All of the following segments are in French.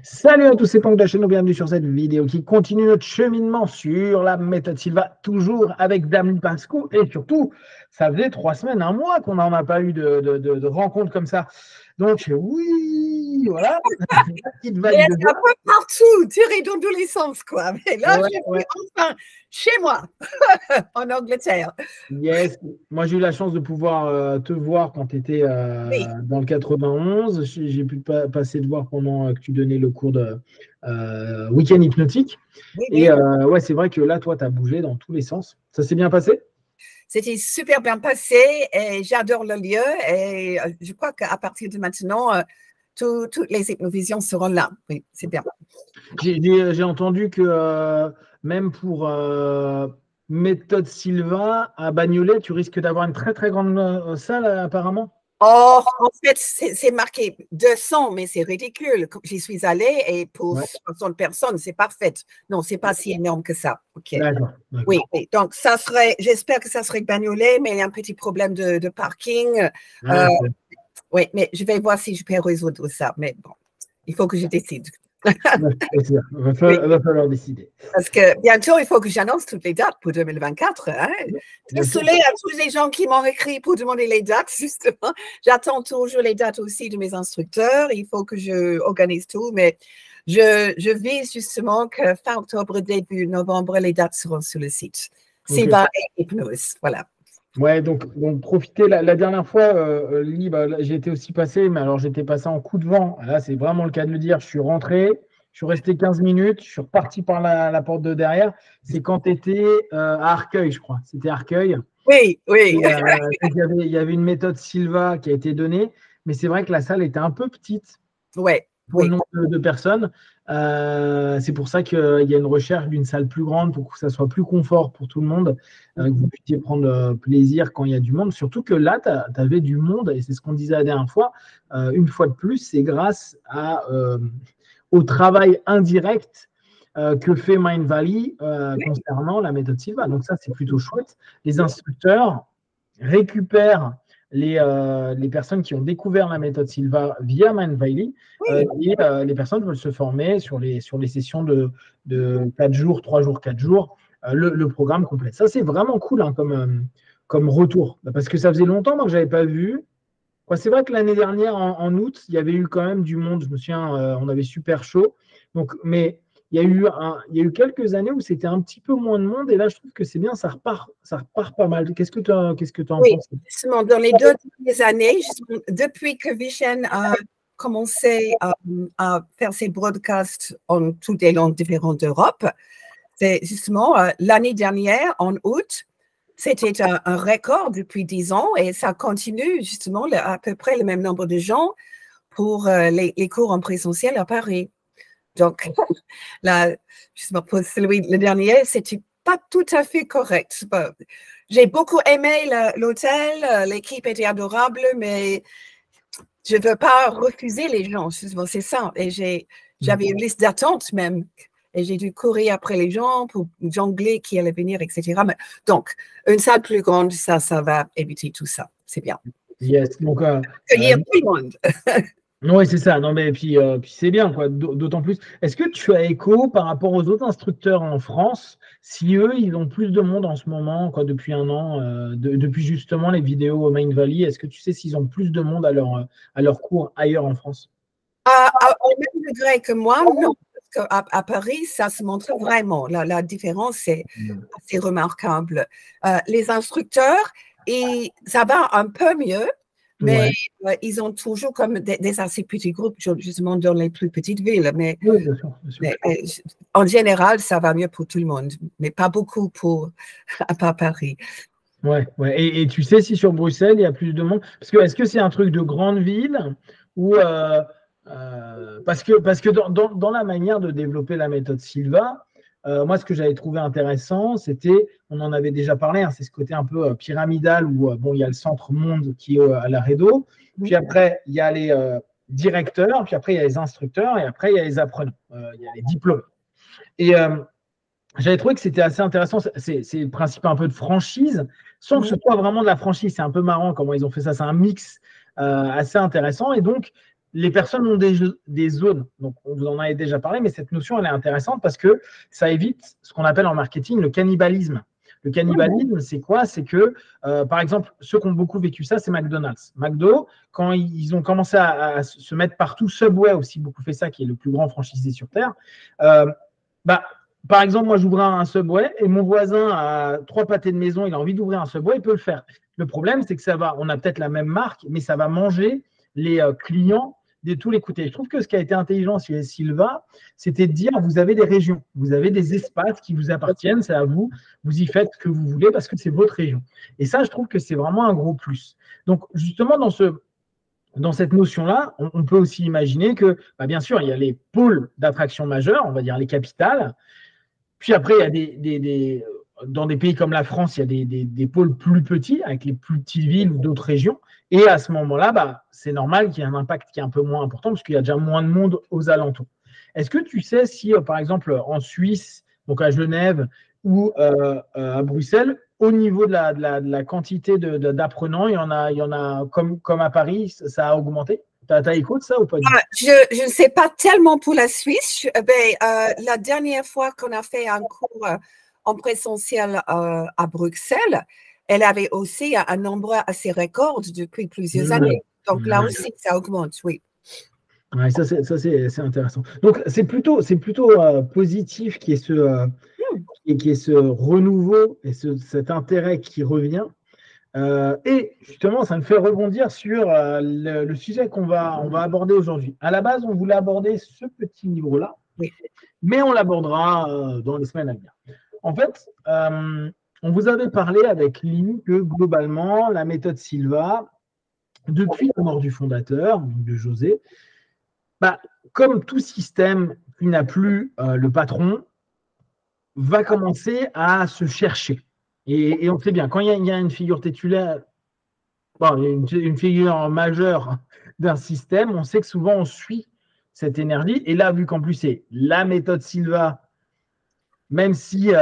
Salut à tous, c'est Pank de la chaîne, bienvenue sur cette vidéo qui continue notre cheminement sur la méthode Silva, toujours avec Damien Pascou. Et surtout, ça faisait 3 semaines, un mois qu'on n'en a pas eu de rencontres comme ça. Donc oui, voilà, la petite Mais vague de c'est un joie. peu partout, tiré dans tous les sens, quoi. Mais là, Ouais, je ouais. suis enfin chez moi, en Angleterre. Yes, moi j'ai eu la chance de pouvoir te voir quand tu étais Oui, dans le 91. J'ai pu passer te voir pendant que tu donnais le cours de week-end hypnotique. oui, Et oui. ouais, c'est vrai que là, toi, tu as bougé dans tous les sens. Ça s'est bien passé? C'était super bien passé et j'adore le lieu. Et je crois qu'à partir de maintenant, toutes les hypnovisions seront là. Oui, c'est bien. J'ai entendu que même pour méthode Silva à Bagnolet, tu risques d'avoir une très très grande salle apparemment. Oh, en fait, c'est marqué 200, mais c'est ridicule. J'y suis allée et pour Ouais, 60 personnes, c'est parfait. Non, c'est pas si énorme que ça. OK. d'accord, Oui, d'accord. oui. Donc, ça serait, j'espère que ça serait Bagnolet, mais il y a un petit problème de parking. Ah, Euh, ok. oui, mais je vais voir si je peux résoudre ça. Mais bon, il faut que je décide. Ouais, c'est sûr. Oui, Va falloir décider. parce que bientôt, il faut que j'annonce toutes les dates pour 2024. Hein. Bien sûr. Désolée à tous les gens qui m'ont écrit pour demander les dates, justement. J'attends toujours les dates aussi de mes instructeurs. Il faut que je organise tout, mais je vise justement que fin octobre, début novembre, les dates seront sur le site. Ok. Siva et Hypnose, voilà. Ouais, donc profitez. La dernière fois, Lily, bah, là, j'ai été aussi passé, mais alors j'étais passé en coup de vent. Là, c'est vraiment le cas de le dire. Je suis rentré, je suis resté 15 minutes, je suis reparti par la porte de derrière. C'est quand tu étais à Arcueil, je crois. C'était Arcueil. Oui, oui, Et, donc, il y avait une méthode Silva qui a été donnée, mais c'est vrai que la salle était un peu petite oui, pour le oui. nombre de personnes. C'est pour ça qu'il y a une recherche d'une salle plus grande pour que ça soit plus confort pour tout le monde, que vous puissiez prendre plaisir quand il y a du monde. Surtout que là, tu avais du monde, et c'est ce qu'on disait la dernière fois. Une fois de plus, c'est grâce au travail indirect que fait Mind Valley concernant la méthode Silva. Donc ça, c'est plutôt chouette. Les instructeurs récupèrent les personnes qui ont découvert la méthode Silva via Mind Valley et les personnes veulent se former sur les sessions de 4 jours, 3 jours, 4 jours, le programme complet. Ça, c'est vraiment cool hein, comme retour. Parce que ça faisait longtemps moi, que je n'avais pas vu. C'est vrai que l'année dernière, en août, il y avait eu quand même du monde. Je me souviens, on avait super chaud. Donc, mais il y a eu quelques années où c'était un petit peu moins de monde. Et là, je trouve que c'est bien, ça repart pas mal. Qu'est-ce que tu en Oui, penses? justement, dans les 2 dernières années, depuis que Vishen a commencé à faire ses broadcasts en toutes les langues différentes d'Europe, c'est justement l'année dernière, en août, c'était un record depuis 10 ans et ça continue justement à peu près le même nombre de gens pour les cours en présentiel à Paris. Donc, là, justement, pour celui le dernier, c'était pas tout à fait correct. J'ai beaucoup aimé l'hôtel, l'équipe était adorable, mais je ne veux pas refuser les gens, justement, c'est ça. Et j'avais une liste d'attente même. Et j'ai dû courir après les gens pour jongler qui allait venir, etc. Mais, donc, une salle plus grande, ça va éviter tout ça. C'est bien. Yes. Donc, Accueillir tout le monde. oui, c'est ça. Non, mais puis c'est bien, quoi. D'autant plus. Est-ce que tu as écho par rapport aux autres instructeurs en France, si eux, ils ont plus de monde en ce moment, quoi, depuis un an, depuis justement les vidéos au Main Valley, est-ce que tu sais s'ils ont plus de monde à leur cours ailleurs en France? Au même degré que moi, non. Parce qu'à Paris, ça se montre vraiment. La différence est assez remarquable. Les instructeurs, et ça va un peu mieux, mais Ouais. ils ont toujours comme des assez petits groupes, justement dans les plus petites villes. Mais, Oui, bien sûr, bien sûr. en général, ça va mieux pour tout le monde, mais pas beaucoup à part Paris. Ouais, ouais. Et tu sais si sur Bruxelles, il y a plus de monde? Parce que est-ce que c'est un truc de grande ville ou parce que dans la manière de développer la méthode Silva, moi ce que j'avais trouvé intéressant, c'était, on en avait déjà parlé, hein, c'est ce côté un peu pyramidal où bon, il y a le centre monde qui est à la Rédo, puis après il y a les directeurs, puis après il y a les instructeurs et après il y a les apprenants, il y a les diplômés. Et j'avais trouvé que c'était assez intéressant. C'est le principe un peu de franchise, sans que ce soit vraiment de la franchise. C'est un peu marrant comment ils ont fait ça. C'est un mix assez intéressant. Et donc, les personnes ont des zones. Donc, on vous en avait déjà parlé, mais cette notion, elle est intéressante parce que ça évite ce qu'on appelle en marketing le cannibalisme. Le cannibalisme, c'est quoi? C'est que, par exemple, ceux qui ont beaucoup vécu ça, c'est McDonald's. McDo, quand ils ont commencé à se mettre partout, Subway aussi beaucoup fait ça, qui est le plus grand franchisé sur Terre. Par exemple, moi, j'ouvrais un Subway et mon voisin a 3 pâtés de maison, il a envie d'ouvrir un Subway, il peut le faire. Le problème, c'est que on a peut-être la même marque, mais ça va manger les clients de tous les côtés. Je trouve que ce qui a été intelligent chez Sylva, c'était de dire, vous avez des régions, vous avez des espaces qui vous appartiennent, c'est à vous, vous y faites ce que vous voulez parce que c'est votre région. Et ça, je trouve que c'est vraiment un gros plus. Donc, justement, dans cette notion-là, on peut aussi imaginer que, bien sûr, il y a les pôles d'attraction majeurs, on va dire les capitales. Puis après, il y a dans des pays comme la France, il y a des pôles plus petits, avec les plus petites villes ou d'autres régions. Et à ce moment-là, c'est normal qu'il y ait un impact qui est un peu moins important parce qu'il y a déjà moins de monde aux alentours. Est-ce que tu sais si, par exemple, en Suisse, donc à Genève ou à Bruxelles, au niveau de la quantité d'apprenants, il y en a comme à Paris, ça a augmenté? Tu as écho de ça ou pas? Je ne sais pas tellement pour la Suisse. La dernière fois qu'on a fait un cours en présentiel à Bruxelles, elle avait aussi un nombre assez record depuis plusieurs années. Donc là aussi, ça augmente, oui. Ouais, ça c'est intéressant. Donc c'est plutôt positif qu'il y ait ce renouveau et cet intérêt qui revient. Et justement, ça me fait rebondir sur le sujet qu'on va aborder aujourd'hui. À la base, on voulait aborder ce petit livre-là, oui, mais on l'abordera dans les semaines à venir. En fait, on vous avait parlé avec Lee que globalement, la méthode Sylva, depuis la mort du fondateur, de José, comme tout système qui n'a plus le patron, va commencer à se chercher. Et on sait bien, quand il y a une figure titulaire, une figure majeure d'un système, on sait que souvent on suit cette énergie. Et là, vu qu'en plus c'est la méthode Sylva, même s'il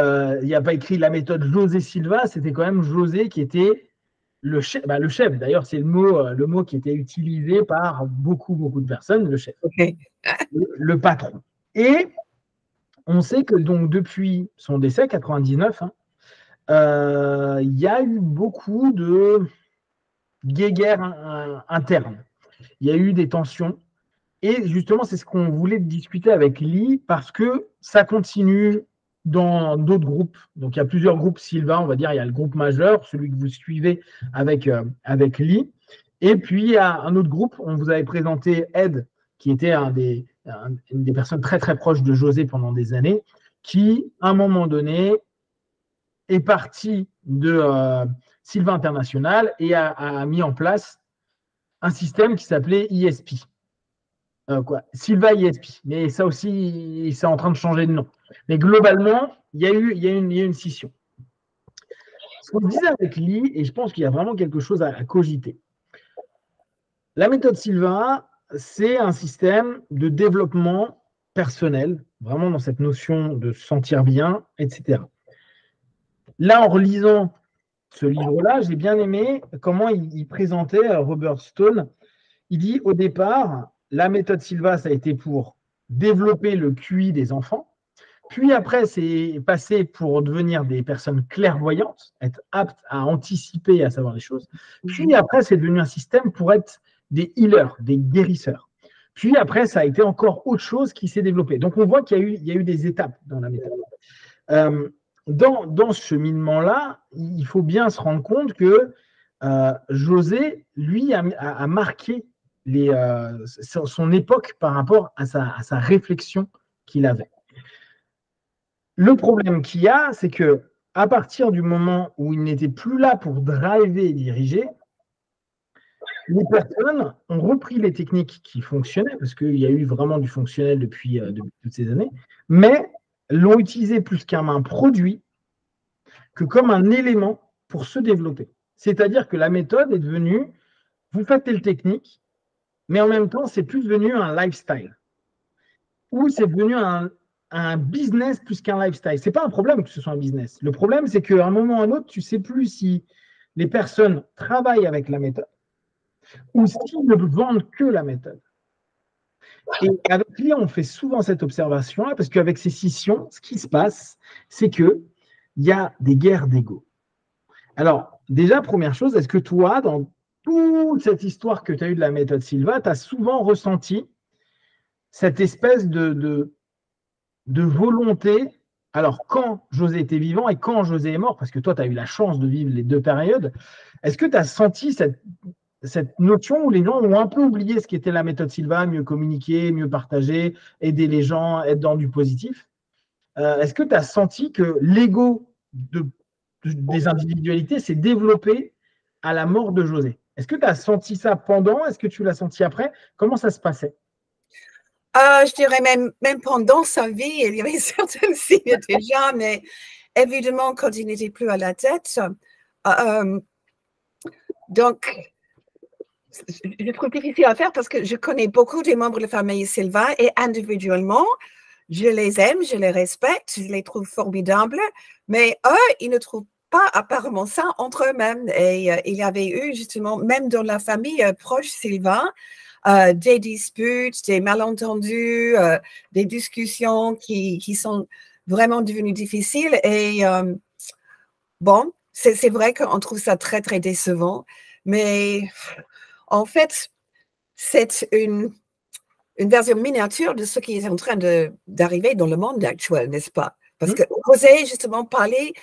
n'y a pas écrit la méthode José Sylva, c'était quand même José qui était le chef. Le chef, d'ailleurs, c'est le mot qui était utilisé par beaucoup de personnes, le chef, okay. Le patron. Et on sait que donc depuis son décès, 99, il y a eu beaucoup de guéguerres internes. Il y a eu des tensions. Et justement, c'est ce qu'on voulait discuter avec Lee parce que ça continue dans d'autres groupes. Donc, il y a plusieurs groupes Sylva, on va dire. Il y a le groupe majeur, celui que vous suivez avec Lee. Et puis, il y a un autre groupe. On vous avait présenté Ed, qui était une des personnes très, très proches de José pendant des années, qui, à un moment donné, est parti de Sylva International et a mis en place un système qui s'appelait ISP. Sylva ISP. Mais ça aussi, c'est en train de changer de nom. Mais globalement, il y a eu une scission. Ce qu'on disait avec Lee, et je pense qu'il y a vraiment quelque chose à cogiter. La méthode Sylva, c'est un système de développement personnel, vraiment dans cette notion de se sentir bien, etc. Là, en relisant ce livre-là, j'ai bien aimé comment il présentait Robert Stone. Il dit, au départ, la méthode Sylva, ça a été pour développer le QI des enfants. Puis après, c'est passé pour devenir des personnes clairvoyantes, être aptes à anticiper et à savoir les choses. Puis après, c'est devenu un système pour être des healers, des guérisseurs. Puis après, ça a été encore autre chose qui s'est développé. Donc, on voit qu'il y a eu des étapes dans la méthode. Dans ce cheminement-là, il faut bien se rendre compte que José, lui, a marqué son époque par rapport à sa réflexion qu'il avait. Le problème qu'il y a, c'est que à partir du moment où il n'était plus là pour driver et diriger, les personnes ont repris les techniques qui fonctionnaient, parce qu'il y a eu vraiment du fonctionnel depuis toutes ces années, mais l'ont utilisé plus comme un produit que comme un élément pour se développer. C'est-à-dire que la méthode est devenue, vous faites telle technique, mais en même temps, c'est plus devenu un lifestyle. Ou c'est devenu un business plus qu'un lifestyle. Ce n'est pas un problème que ce soit un business. Le problème, c'est qu'à un moment ou à un autre, tu ne sais plus si les personnes travaillent avec la méthode ou s'ils ne vendent que la méthode. Et avec lui, on fait souvent cette observation-là, parce qu'avec ces scissions, ce qui se passe, c'est qu'il y a des guerres d'ego. Alors, déjà, première chose, est-ce que toi, dans toute cette histoire que tu as eue de la méthode Silva, tu as souvent ressenti cette espèce de volonté, alors quand José était vivant et quand José est mort, parce que toi, tu as eu la chance de vivre les deux périodes, est-ce que tu as senti cette notion où les gens ont un peu oublié ce qu'était la méthode Silva, mieux communiquer, mieux partager, aider les gens, être dans du positif? Est-ce que tu as senti que l'ego des individualités s'est développé à la mort de José? Est-ce que tu as senti ça pendant? Est-ce que tu l'as senti après? Comment ça se passait? Je dirais même pendant sa vie, il y avait certains signes déjà, mais évidemment, quand il n'était plus à la tête. Donc, je trouve difficile à faire parce que je connais beaucoup des membres de la famille Silva et individuellement, je les aime, je les respecte, je les trouve formidables, mais eux, ils ne trouvent pas apparemment ça entre eux-mêmes. Et il y avait eu justement, même dans la famille proche Silva, des disputes, des malentendus, des discussions qui sont vraiment devenues difficiles. Et bon, c'est vrai qu'on trouve ça très, très décevant, mais en fait, c'est une version miniature de ce qui est en train d'arriver dans le monde actuel, n'est-ce pas? Parce que José, justement, parlait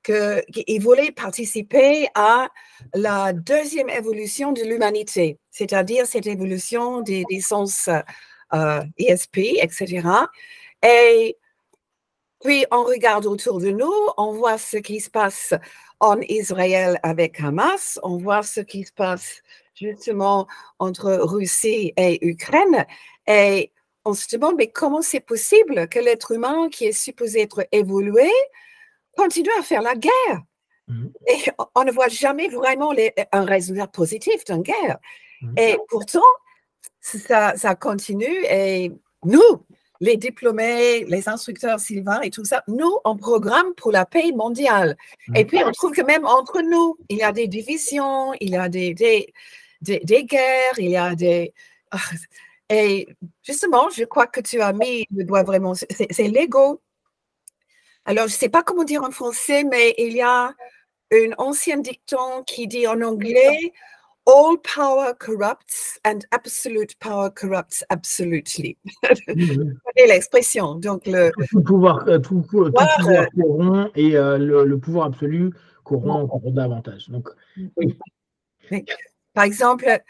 qu'il voulait participer à la deuxième évolution de l'humanité, c'est-à-dire cette évolution des sens ESP, etc. Et puis, on regarde autour de nous, on voit ce qui se passe en Israël avec Hamas, on voit ce qui se passe justement entre Russie et Ukraine, et on se demande, mais comment c'est possible que l'être humain qui est supposé être évolué continue à faire la guerre? Et on ne voit jamais vraiment un résultat positif d'une guerre. Et pourtant, ça continue, et nous, les diplômés, les instructeurs Silva et tout ça, nous, on programme pour la paix mondiale. Et puis, on trouve que même entre nous, il y a des divisions, il y a des guerres, il y a des... Et justement, je crois que tu as mis le doigt vraiment, c'est l'ego. Alors, je ne sais pas comment dire en français, mais il y a un ancien dicton qui dit en anglais, all power corrupts and absolute power corrupts absolutely. C'est l'expression. Donc, tout pouvoir corrompt et le pouvoir absolu corrompt encore davantage. Donc, oui. Par exemple,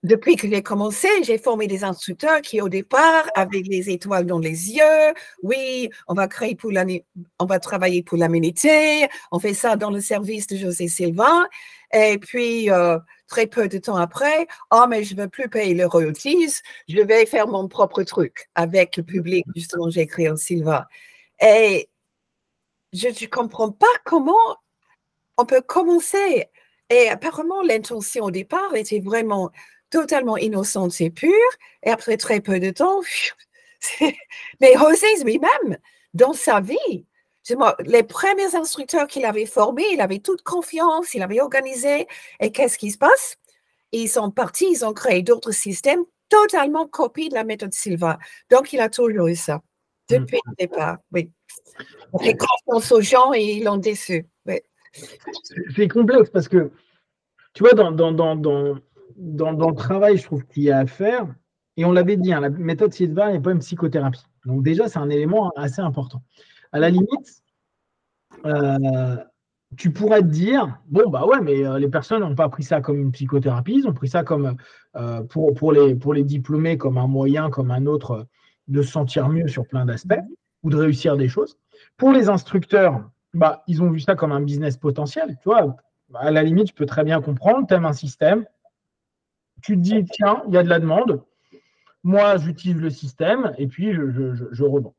depuis que j'ai commencé, j'ai formé des instructeurs qui, au départ, avaient les étoiles dans les yeux. Oui, on va travailler pour l'humanité. On fait ça dans le service de José Silva. Et puis, très peu de temps après, mais je ne veux plus payer les royalties. Je vais faire mon propre truc avec le public. Justement, j'ai créé en Silva. Et je ne comprends pas comment on peut commencer. Et apparemment, l'intention au départ était vraiment totalement innocente et pure. Et après très peu de temps, mais José lui-même, dans sa vie, les premiers instructeurs qu'il avait formés, il avait toute confiance, il avait organisé. Et qu'est-ce qui se passe? Ils sont partis, ils ont créé d'autres systèmes totalement copiés de la méthode Silva. Donc, il a toujours eu ça, depuis le départ. Oui. On fait confiance aux gens et ils l'ont déçu. Oui. C'est complexe parce que, tu vois, dans le travail, je trouve qu'il y a à faire, et on l'avait dit, hein, la méthode Silva n'est pas une psychothérapie. Donc déjà, c'est un élément assez important. À la limite, tu pourrais te dire, bon, bah ouais, mais les personnes n'ont pas pris ça comme une psychothérapie, ils ont pris ça comme, pour les diplômés, comme un moyen, comme un autre, de se sentir mieux sur plein d'aspects, ou de réussir des choses. Pour les instructeurs, bah, ils ont vu ça comme un business potentiel. Tu vois, à la limite, tu peux très bien comprendre, tu aimes un système, tu te dis, tiens, il y a de la demande, moi, j'utilise le système, et puis je revends.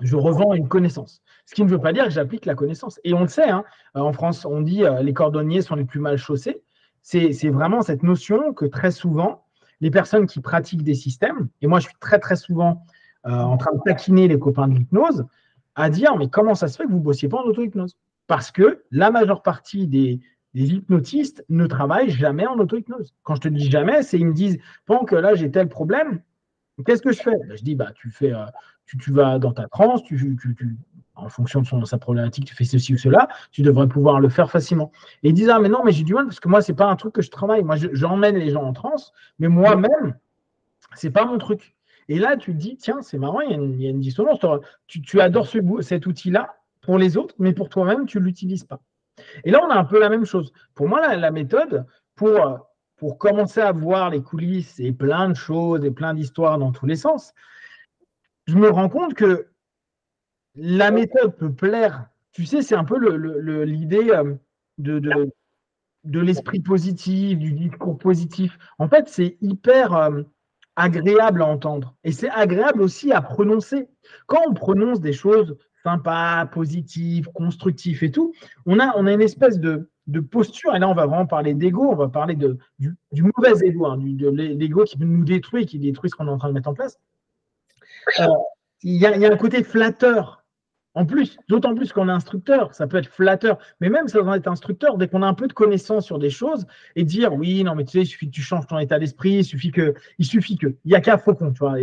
Je revends une connaissance. Ce qui ne veut pas dire que j'applique la connaissance. Et on le sait, hein, en France, on dit les cordonniers sont les plus mal chaussés. C'est vraiment cette notion que très souvent, les personnes qui pratiquent des systèmes, et moi je suis très très souvent en train de taquiner les copains de l'hypnose, à dire mais comment ça se fait que vous ne bossiez pas en auto-hypnose? Parce que la majeure partie des les hypnotistes ne travaillent jamais en auto-hypnose. Quand je te dis jamais, c'est ils me disent, pendant que là, j'ai tel problème, qu'est-ce que je fais? Je dis, tu vas dans ta transe, en fonction de sa problématique, tu fais ceci ou cela, tu devrais pouvoir le faire facilement. Et ils disent, ah, mais non, mais j'ai du mal parce que moi, ce n'est pas un truc que je travaille. Moi, j'emmène les gens en transe, mais moi-même, ce n'est pas mon truc. Et là, tu te dis, tiens, c'est marrant, il y a une dissonance. Tu adores cet outil-là pour les autres, mais pour toi-même, tu ne l'utilises pas. Et là, on a un peu la même chose. Pour moi, la méthode, pour commencer à voir les coulisses et plein de choses et plein d'histoires dans tous les sens, je me rends compte que la méthode peut plaire. Tu sais, c'est un peu l'idée de l'esprit positif, du discours positif. En fait, c'est hyper agréable à entendre. Et c'est agréable aussi à prononcer. Quand on prononce des choses sympas, positives, constructives et tout, on a une espèce de posture. Et là, on va vraiment parler d'ego, on va parler du mauvais ego, hein, de l'ego qui nous détruit, qui détruit ce qu'on est en train de mettre en place. Il y a un côté flatteur. En plus, d'autant plus qu'on est instructeur, ça peut être flatteur. Mais même sans être instructeur, dès qu'on a un peu de connaissances sur des choses et dire oui, non, mais tu sais, il suffit que tu changes ton état d'esprit, il suffit que. Il n'y a qu'un faucon, tu vois.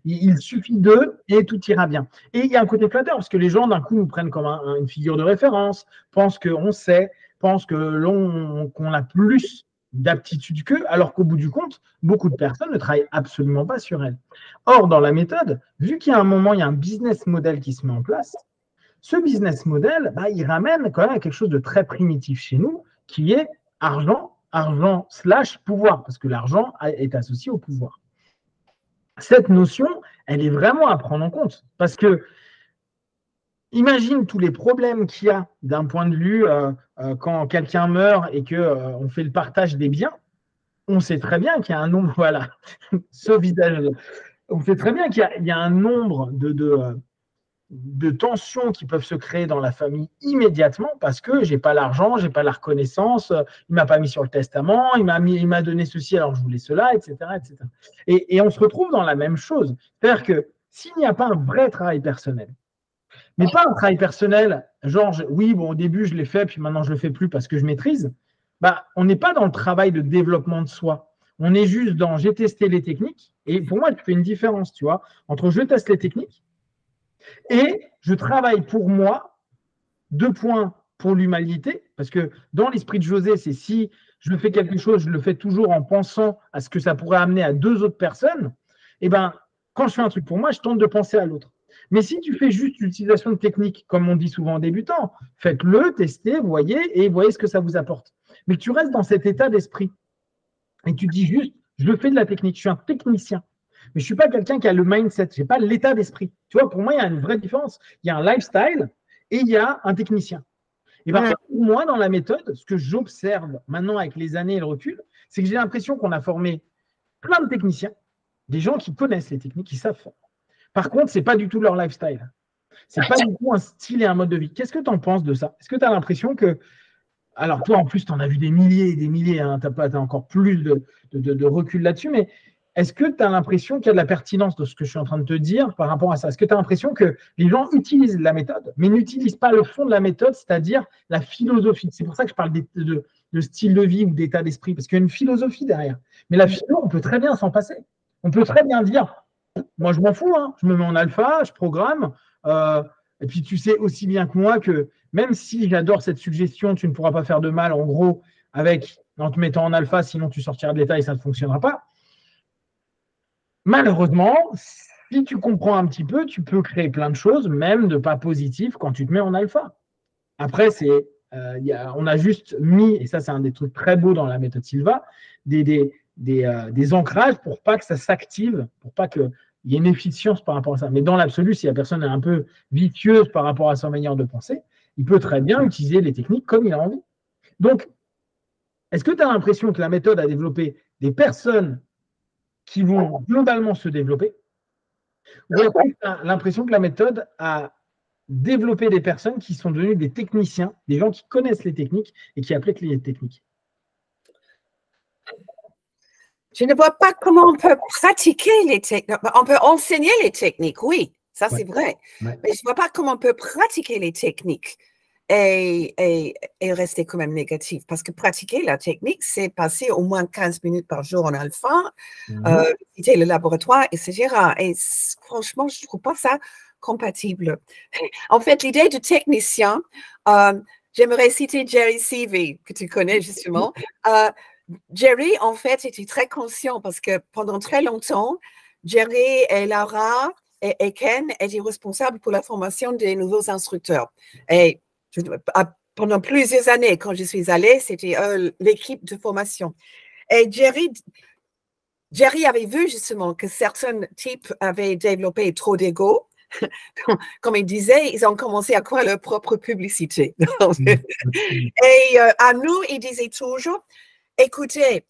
Il suffit d'eux et tout ira bien. Et il y a un côté flatteur parce que les gens, d'un coup, nous prennent comme une figure de référence, pensent qu'on sait, pensent qu'on a plus d'aptitude qu'eux, alors qu'au bout du compte, beaucoup de personnes ne travaillent absolument pas sur elles. Or, dans la méthode, vu qu'il y a un moment, il y a un business model qui se met en place, ce business model, il ramène quand même à quelque chose de très primitif chez nous, qui est argent / pouvoir, parce que l'argent est associé au pouvoir. Cette notion, elle est vraiment à prendre en compte, parce que imagine tous les problèmes qu'il y a d'un point de vue quand quelqu'un meurt et qu'on fait le partage des biens, on sait très bien qu'il y a un nombre, voilà, ce visage, on sait très bien qu'il y a un nombre de tensions qui peuvent se créer dans la famille immédiatement parce que j'ai pas l'argent, j'ai pas la reconnaissance, il m'a pas mis sur le testament, il m'a donné ceci alors je voulais cela, etc., etc. Et on se retrouve dans la même chose. C'est-à-dire que s'il n'y a pas un vrai travail personnel, mais pas un travail personnel, genre oui, bon, au début je l'ai fait, puis maintenant je le fais plus parce que je maîtrise, on n'est pas dans le travail de développement de soi. On est juste dans j'ai testé les techniques, et pour moi, tu fais une différence, tu vois, entre je teste les techniques et je travaille pour moi, 2 points pour l'humanité, parce que dans l'esprit de José, c'est si je fais quelque chose, je le fais toujours en pensant à ce que ça pourrait amener à 2 autres personnes, et quand je fais un truc pour moi, je tente de penser à l'autre. Mais si tu fais juste l'utilisation de techniques, comme on dit souvent en débutant, faites-le, testez, voyez, et voyez ce que ça vous apporte. Mais tu restes dans cet état d'esprit. Et tu dis juste, je fais de la technique, je suis un technicien. Mais je ne suis pas quelqu'un qui a le mindset, je n'ai pas l'état d'esprit. Tu vois, pour moi, il y a une vraie différence. Il y a un lifestyle et il y a un technicien. Et pour moi, dans la méthode, ce que j'observe maintenant avec les années et le recul, c'est que j'ai l'impression qu'on a formé plein de techniciens, des gens qui connaissent les techniques, qui savent faire. Par contre, ce n'est pas du tout leur lifestyle. Ce n'est pas du tout un style et un mode de vie. Qu'est-ce que tu en penses de ça? Est-ce que tu as l'impression que… Alors toi, en plus, tu en as vu des milliers et des milliers, hein, tu as encore plus de recul là-dessus, mais est-ce que tu as l'impression qu'il y a de la pertinence de ce que je suis en train de te dire par rapport à ça? Est-ce que tu as l'impression que les gens utilisent la méthode, mais n'utilisent pas le fond de la méthode, c'est-à-dire la philosophie? C'est pour ça que je parle de style de vie ou d'état d'esprit, parce qu'il y a une philosophie derrière. Mais la philo, on peut très bien s'en passer. On peut très bien dire, moi je m'en fous, hein, je me mets en alpha, je programme, et puis tu sais aussi bien que moi que même si j'adore cette suggestion, tu ne pourras pas faire de mal, en gros, en te mettant en alpha, sinon tu sortiras de l'état et ça ne fonctionnera pas. Malheureusement, si tu comprends un petit peu, tu peux créer plein de choses, même de pas positives, quand tu te mets en alpha. Après, on a juste mis, et ça c'est un des trucs très beaux dans la méthode Silva, des ancrages pour pas que ça s'active, pour pas qu'il y ait une efficience par rapport à ça. Mais dans l'absolu, si la personne est un peu vicieuse par rapport à sa manière de penser, il peut très bien utiliser les techniques comme il a envie. Donc, est-ce que tu as l'impression que la méthode a développé des personnes qui vont globalement se développer, ou est-ce que tu as l'impression que la méthode a développé des personnes qui sont devenues des techniciens, des gens qui connaissent les techniques et qui appliquent les techniques? Je ne vois pas comment on peut pratiquer les techniques. On peut enseigner les techniques, oui, ça c'est vrai. Ouais. Mais je ne vois pas comment on peut pratiquer les techniques. et rester quand même négatif. Parce que pratiquer la technique, c'est passer au moins 15 minutes par jour en alpha, visiter le laboratoire, etc. Et franchement, je ne trouve pas ça compatible. En fait, l'idée de technicien, j'aimerais citer Jerry Seavey, que tu connais justement. Jerry, en fait, était très conscient parce que pendant très longtemps, Jerry et Lara et Ken étaient responsables pour la formation des nouveaux instructeurs. Et pendant plusieurs années, quand je suis allée, c'était l'équipe de formation. Et Jerry avait vu justement que certains types avaient développé trop d'ego. Comme il disait, ils ont commencé à croire leur propre publicité. Et à nous, il disait toujours, écoutez,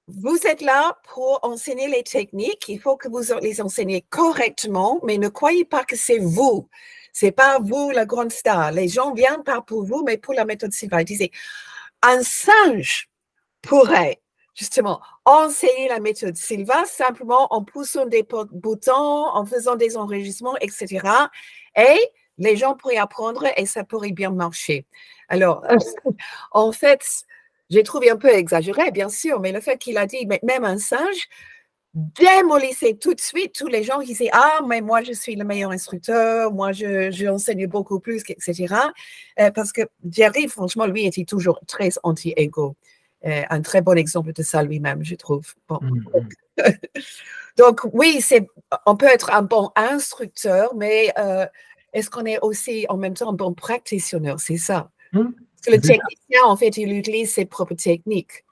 vous êtes là pour enseigner les techniques, il faut que vous les enseignez correctement, mais ne croyez pas que c'est vous. C'est pas vous la grande star. Les gens viennent pas pour vous, mais pour la méthode Silva. Il disait, un singe pourrait justement enseigner la méthode Silva simplement en poussant des boutons, en faisant des enregistrements, etc. Et les gens pourraient apprendre et ça pourrait bien marcher. Alors, en fait, j'ai trouvé un peu exagéré, bien sûr, mais le fait qu'il a dit, même un singe, démolissait tout de suite tous les gens qui disaient, ah, mais moi, je suis le meilleur instructeur, moi, j'enseigne beaucoup plus, etc. Parce que Jerry, franchement, lui, était toujours très anti-ego. Un très bon exemple de ça lui-même, je trouve. Bon. Donc, oui, on peut être un bon instructeur, mais est-ce qu'on est aussi en même temps un bon practitioner? C'est ça. Parce que le technicien, en fait, il utilise ses propres techniques.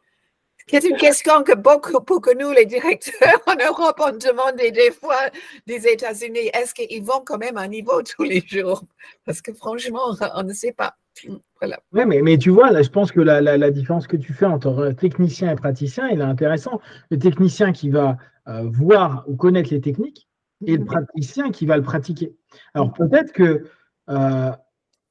C'est une question que beaucoup que nous, les directeurs en Europe, on demande des fois des États-Unis. Est-ce qu'ils vont quand même à un niveau tous les jours? Parce que franchement, on ne sait pas. Voilà. Oui, mais tu vois, là, je pense que la différence que tu fais entre technicien et praticien, il est intéressant. Le technicien qui va voir ou connaître les techniques et le praticien qui va le pratiquer. Alors peut-être que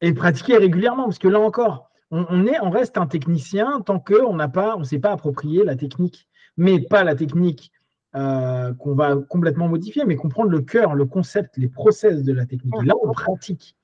et le pratiquer régulièrement, parce que là encore, on reste un technicien tant qu'on ne s'est pas approprié la technique, mais pas la technique qu'on va complètement modifier, mais comprendre le cœur, le concept, les process de la technique. Et là, on pratique.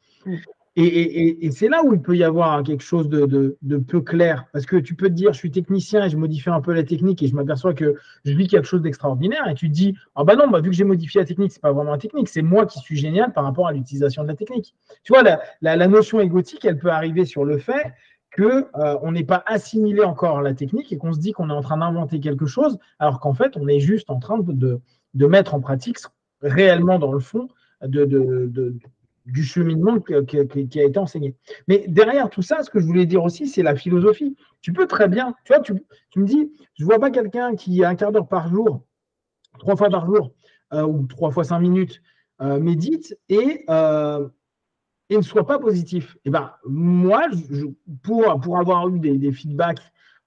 Et c'est là où il peut y avoir quelque chose de peu clair, parce que tu peux te dire, je suis technicien et je modifie un peu la technique et je m'aperçois que je vis quelque chose d'extraordinaire, et tu te dis, ah bah non, bah, vu que j'ai modifié la technique, c'est pas vraiment la technique, c'est moi qui suis génial par rapport à l'utilisation de la technique. Tu vois, la notion égotique, elle peut arriver sur le fait qu'on n'est pas assimilé encore à la technique et qu'on se dit qu'on est en train d'inventer quelque chose, alors qu'en fait, on est juste en train de mettre en pratique réellement dans le fond du cheminement qui a été enseigné. Mais derrière tout ça, ce que je voulais dire aussi, c'est la philosophie. Tu peux très bien, tu vois, tu me dis, je ne vois pas quelqu'un qui, un quart d'heure par jour, 3 fois par jour, ou 3 fois 5 minutes, médite et ne soit pas positif. Et ben, moi, pour avoir eu des feedbacks,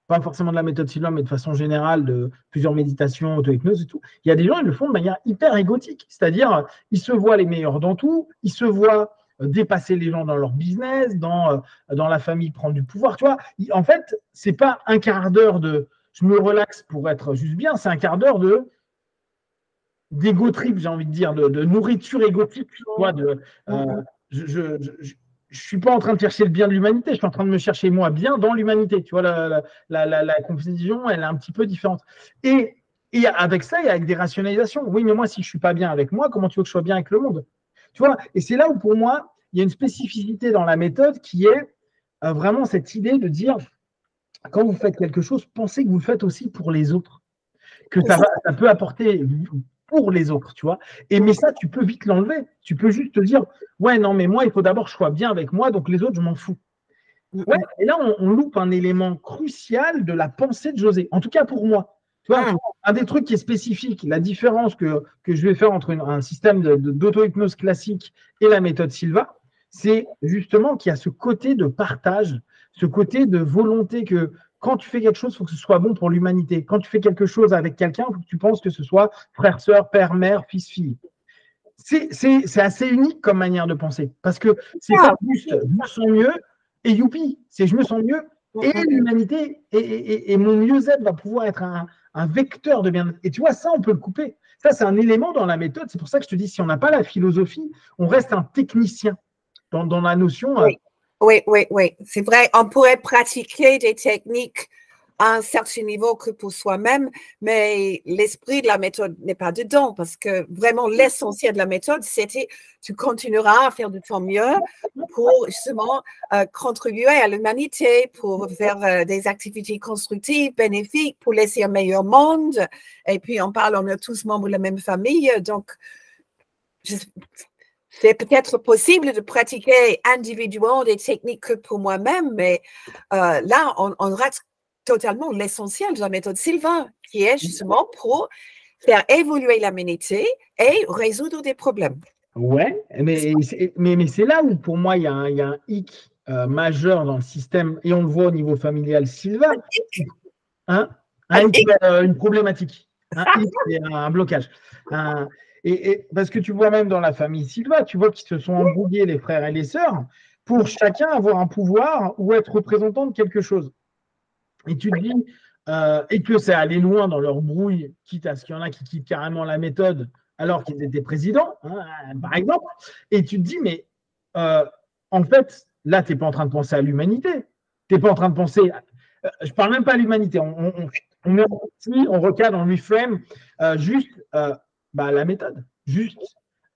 pas forcément de la méthode Silva, mais de façon générale, de plusieurs méditations, auto-hypnose et tout, il y a des gens, ils le font de manière hyper égotique. C'est-à-dire, ils se voient les meilleurs dans tout, ils se voient dépasser les gens dans leur business, dans la famille, prendre du pouvoir. Tu vois, en fait, c'est pas un quart d'heure de je me relaxe pour être juste bien, c'est un quart d'heure d'égo trip, j'ai envie de dire, de nourriture égotique. Tu vois, je ne suis pas en train de chercher le bien de l'humanité, je suis en train de me chercher moi bien dans l'humanité. Tu vois, la confusion, elle est un petit peu différente. Et avec ça, il y a des rationalisations. Oui, mais moi, si je ne suis pas bien avec moi, comment tu veux que je sois bien avec le monde? Tu vois, et c'est là où, pour moi, il y a une spécificité dans la méthode qui est vraiment cette idée de dire, quand vous faites quelque chose, pensez que vous le faites aussi pour les autres. Que ça peut apporter pour les autres, tu vois. Mais ça, tu peux vite l'enlever. Tu peux juste te dire, ouais, non, mais moi, il faut d'abord que je sois bien avec moi, donc les autres, je m'en fous. Ouais, et là, on loupe un élément crucial de la pensée de José. En tout cas, pour moi. Tu vois, un des trucs qui est spécifique, la différence que je vais faire entre un système d'auto-hypnose classique et la méthode Silva, c'est justement qu'il y a ce côté de partage, ce côté de volonté que quand tu fais quelque chose, il faut que ce soit bon pour l'humanité. Quand tu fais quelque chose avec quelqu'un, il faut que tu penses que ce soit frère, sœur, père, mère, fils, fille. C'est assez unique comme manière de penser. Parce que c'est pas juste je me sens mieux et youpi, c'est je me sens mieux et l'humanité et mon mieux-être va pouvoir être un vecteur de bien-être. Et tu vois, ça, on peut le couper. Ça, c'est un élément dans la méthode. C'est pour ça que je te dis, si on n'a pas la philosophie, on reste un technicien dans la notion. Oui, oui, oui. C'est vrai, on pourrait pratiquer des techniques à un certain niveau que pour soi-même, mais l'esprit de la méthode n'est pas dedans parce que vraiment l'essentiel de la méthode, c'était tu continueras à faire de ton mieux pour justement contribuer à l'humanité, pour faire des activités constructives, bénéfiques, pour laisser un meilleur monde. Et puis on parle, on est tous membres de la même famille, donc c'est peut-être possible de pratiquer individuellement des techniques que pour moi-même, mais là, on rate totalement l'essentiel de la méthode Sylvain, qui est justement pour faire évoluer l'humanité et résoudre des problèmes. Ouais, mais c'est là où pour moi il y a un hic majeur dans le système, et on le voit au niveau familial Sylvain. Hein? Une problématique, un blocage. Et parce que tu vois même dans la famille Silva, tu vois qu'ils se sont embrouillés les frères et les sœurs pour chacun avoir un pouvoir ou être représentant de quelque chose. Et tu te dis, et que ça allait loin dans leur brouille, quitte à ce qu'il y en a qui quittent carrément la méthode alors qu'ils étaient présidents, hein, par exemple. Et tu te dis, mais en fait, là, tu n'es pas en train de penser à l'humanité. Tu n'es pas en train de penser. Je ne parle même pas à l'humanité. On recadre, on reframe juste la méthode, juste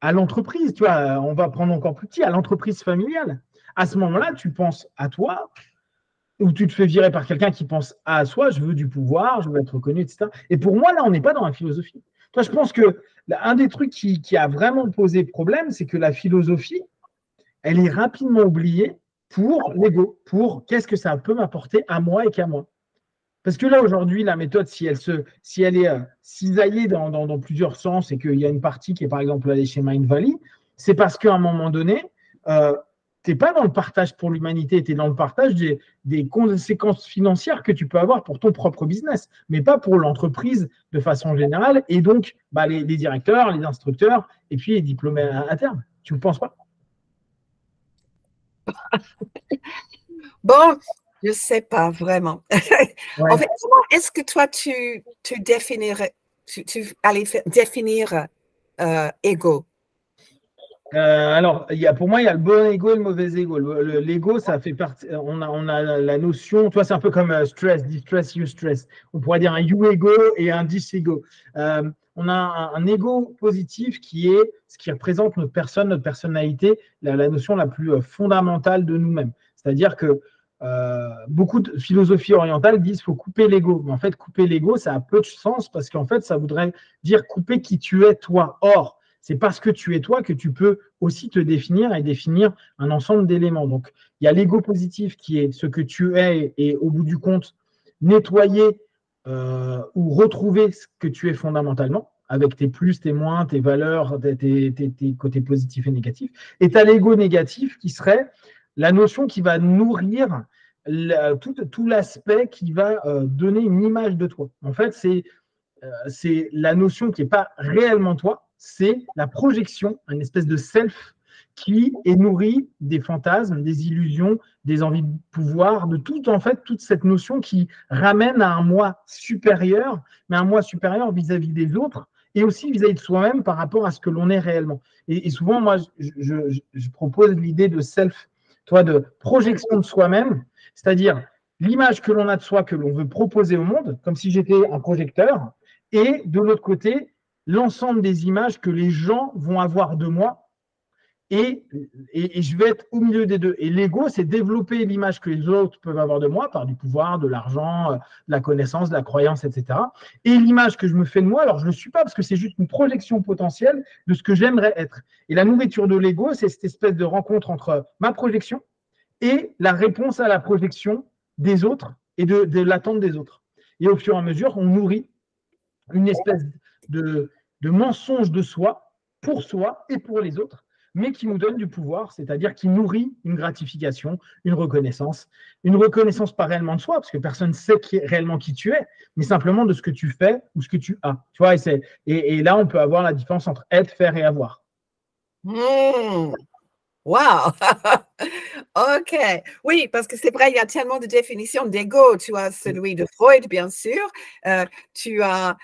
à l'entreprise. Tu vois, on va prendre encore plus petit, à l'entreprise familiale. À ce moment-là, tu penses à toi, ou tu te fais virer par quelqu'un qui pense à soi, je veux du pouvoir, je veux être reconnu, etc. Et pour moi, là, on n'est pas dans la philosophie. Toi, je pense que un des trucs qui a vraiment posé problème, c'est que la philosophie, elle est rapidement oubliée pour l'ego, pour qu'est-ce que ça peut m'apporter à moi et qu'à moi. Parce que là, aujourd'hui, la méthode, si elle est cisaillée dans plusieurs sens et qu'il y a une partie qui est, par exemple, allée chez Mindvalley, c'est parce qu'à un moment donné, tu n'es pas dans le partage pour l'humanité, tu es dans le partage des conséquences financières que tu peux avoir pour ton propre business, mais pas pour l'entreprise de façon générale, et donc les directeurs, les instructeurs, et puis les diplômés à terme. Tu ne penses pas? Bon, je ne sais pas vraiment. Ouais. En fait, comment est-ce que toi, tu définirais, tu allais définir ego? Alors, pour moi, il y a le bon ego et le mauvais ego. L'ego, ça fait partie. On a la notion. Toi, c'est un peu comme stress, distress, eustress. On pourrait dire un you ego et un dis ego. On a un ego positif qui est ce qui représente notre personne, notre personnalité, la notion la plus fondamentale de nous-mêmes. C'est-à-dire que beaucoup de philosophies orientales disent qu'il faut couper l'ego. Mais en fait, couper l'ego, ça a peu de sens parce qu'en fait, ça voudrait dire couper qui tu es toi. Or, c'est parce que tu es toi que tu peux aussi te définir et définir un ensemble d'éléments. Donc, il y a l'ego positif qui est ce que tu es et au bout du compte, nettoyer ou retrouver ce que tu es fondamentalement avec tes plus, tes moins, tes valeurs, tes côtés positifs et négatifs. Et tu as l'ego négatif qui serait la notion qui va nourrir tout l'aspect qui va donner une image de toi. En fait, c'est la notion qui n'est pas réellement toi, c'est la projection, une espèce de self qui est nourrie des fantasmes, des illusions, des envies de pouvoir, de tout, en fait, toute cette notion qui ramène à un moi supérieur, mais un moi supérieur vis-à-vis des autres et aussi vis-à-vis de soi-même par rapport à ce que l'on est réellement. Et souvent, moi, je propose l'idée de self, de projection de soi-même, c'est-à-dire l'image que l'on a de soi, que l'on veut proposer au monde, comme si j'étais un projecteur, et de l'autre côté, l'ensemble des images que les gens vont avoir de moi et je vais être au milieu des deux. Et l'ego, c'est développer l'image que les autres peuvent avoir de moi par du pouvoir, de l'argent, de la connaissance, de la croyance, etc. Et l'image que je me fais de moi, alors je ne le suis pas parce que c'est juste une projection potentielle de ce que j'aimerais être. Et la nourriture de l'ego, c'est cette espèce de rencontre entre ma projection et la réponse à la projection des autres et de l'attente des autres. Et au fur et à mesure, on nourrit une espèce de mensonge de soi, pour soi et pour les autres, mais qui nous donne du pouvoir, c'est-à-dire qui nourrit une gratification, une reconnaissance pas réellement de soi, parce que personne ne sait réellement qui tu es, mais simplement de ce que tu fais ou ce que tu as. Tu vois, et là, on peut avoir la différence entre être, faire et avoir. Wow! OK. Oui, parce que c'est vrai, il y a tellement de définitions d'ego. Tu as celui de Freud, bien sûr. Tu as,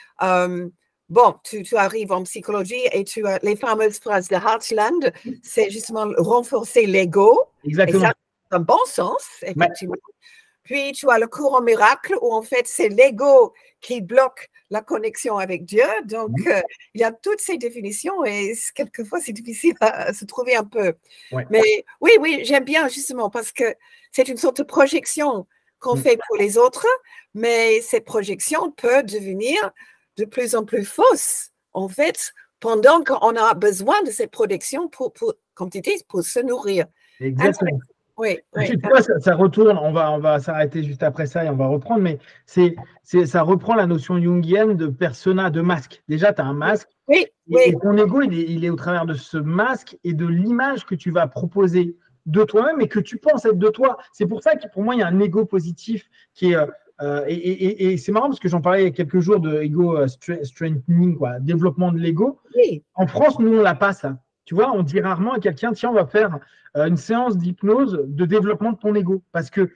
tu arrives en psychologie et tu as les fameuses phrases de Hartland. C'est justement renforcer l'ego. Exactement. un bon sens, effectivement. Puis, tu as le courant miracle où, en fait, c'est l'ego qui bloque la connexion avec Dieu. Donc, il y a toutes ces définitions et quelquefois, c'est difficile à se trouver un peu. Ouais. Mais oui, j'aime bien justement parce que c'est une sorte de projection qu'on fait pour les autres, mais cette projection peut devenir de plus en plus fausse, en fait, pendant qu'on a besoin de cette protection pour comme tu dis, pour se nourrir. Exactement. Oui. Tu vois, ça retourne, on va s'arrêter juste après ça et on va reprendre, mais ça reprend la notion jungienne de persona, de masque. Déjà, tu as un masque, et ton ego, il est au travers de ce masque et de l'image que tu vas proposer de toi-même et que tu penses être de toi. C'est pour ça que pour moi, il y a un ego positif qui est… et c'est marrant parce que j'en parlais il y a quelques jours de ego strengthening, développement de l'ego. Oui. En France, nous, on l'a pas ça. Tu vois, on dit rarement à quelqu'un, tiens, on va faire une séance d'hypnose de développement de ton ego. Parce que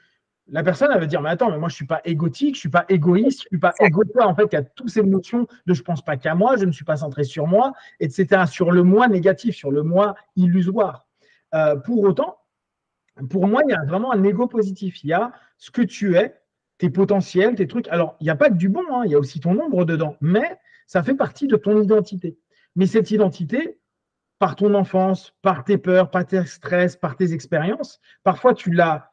la personne, elle va dire, mais attends, mais moi, je ne suis pas égotique, je ne suis pas égoïste, je ne suis pas égoïste. En fait, il y a toutes ces notions de je ne pense pas qu'à moi, je ne suis pas centré sur moi, etc. Sur le moi négatif, sur le moi illusoire. Pour autant, pour moi, il y a vraiment un ego positif. Il y a ce que tu es, tes potentiels, tes trucs. Alors, il n'y a pas que du bon, il y a aussi ton ombre dedans, mais ça fait partie de ton identité. Mais cette identité, par ton enfance, par tes peurs, par tes stress, par tes expériences, parfois tu l'as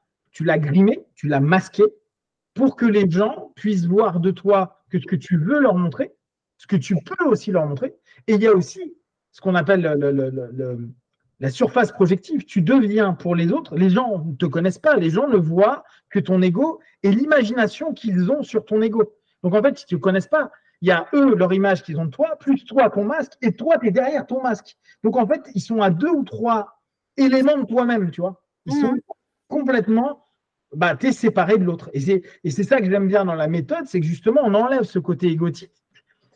grimé, tu l'as masqué pour que les gens puissent voir de toi que ce que tu veux leur montrer, ce que tu peux aussi leur montrer. Et il y a aussi ce qu'on appelle la surface projective. Tu deviens pour les autres, les gens ne te connaissent pas, les gens ne voient que ton ego et l'imagination qu'ils ont sur ton ego. Donc en fait, si tu ne connaissent pas, il y a eux, leur image qu'ils ont de toi, plus toi, ton masque, et toi, tu es derrière ton masque. Donc, en fait, ils sont à 2 ou 3 éléments de toi-même, tu vois. Ils sont complètement, tu es séparé de l'autre. Et c'est ça que j'aime bien dans la méthode, c'est que justement, on enlève ce côté égotique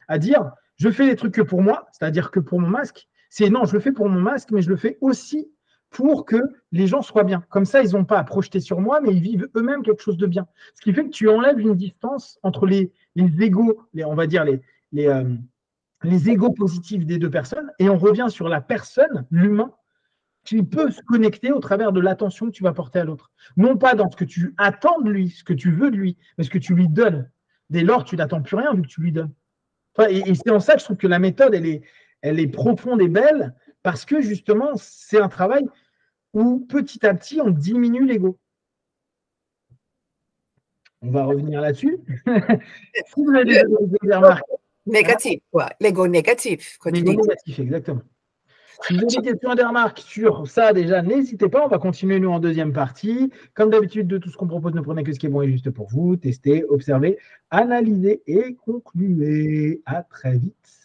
à dire, je fais les trucs que pour moi, c'est-à-dire que pour mon masque. C'est non, je le fais pour mon masque, mais je le fais aussi pour que les gens soient bien. Comme ça, ils n'ont pas à projeter sur moi, mais ils vivent eux-mêmes quelque chose de bien. Ce qui fait que tu enlèves une distance entre les égos, on va dire les égos positifs des deux personnes, et on revient sur la personne, l'humain, qui peut se connecter au travers de l'attention que tu vas porter à l'autre. Non pas dans ce que tu attends de lui, ce que tu veux de lui, mais ce que tu lui donnes. Dès lors, tu n'attends plus rien vu que tu lui donnes. Et c'est en ça que je trouve que la méthode, elle est profonde et belle, parce que justement, c'est un travail où petit à petit, on diminue l'ego. On va revenir là-dessus. Si vous avez des remarques. Négatif, quoi. L'ego négatif. L'ego négatif, exactement. Si vous avez des questions et des remarques sur ça, déjà, n'hésitez pas. On va continuer, nous, en deuxième partie. Comme d'habitude, de tout ce qu'on propose, ne prenez que ce qui est bon et juste pour vous. Testez, observez, analysez et concluez. À très vite.